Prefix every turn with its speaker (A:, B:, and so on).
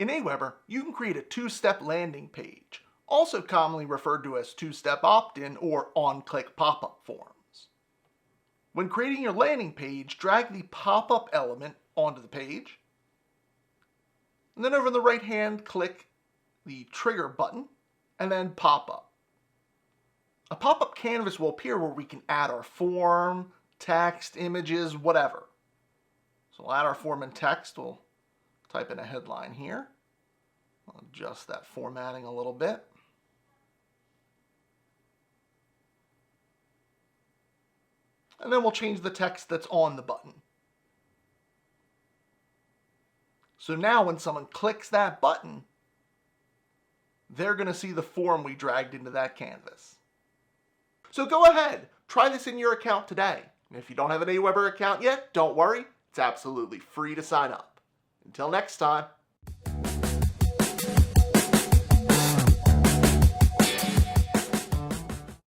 A: In Aweber, you can create a two-step landing page, also commonly referred to as two-step opt-in or on-click pop-up forms. When creating your landing page, drag the pop-up element onto the page, and then over on the right hand, click the trigger button, and then pop-up. A pop-up canvas will appear where we can add our form, text, images, whatever. So we'll add our form and text. We'll type in a headline here. I'll adjust that formatting a little bit. And then we'll change the text that's on the button. So now when someone clicks that button, they're going to see the form we dragged into that canvas. So go ahead, try this in your account today. And if you don't have an Aweber account yet, don't worry, it's absolutely free to sign up. Until next time.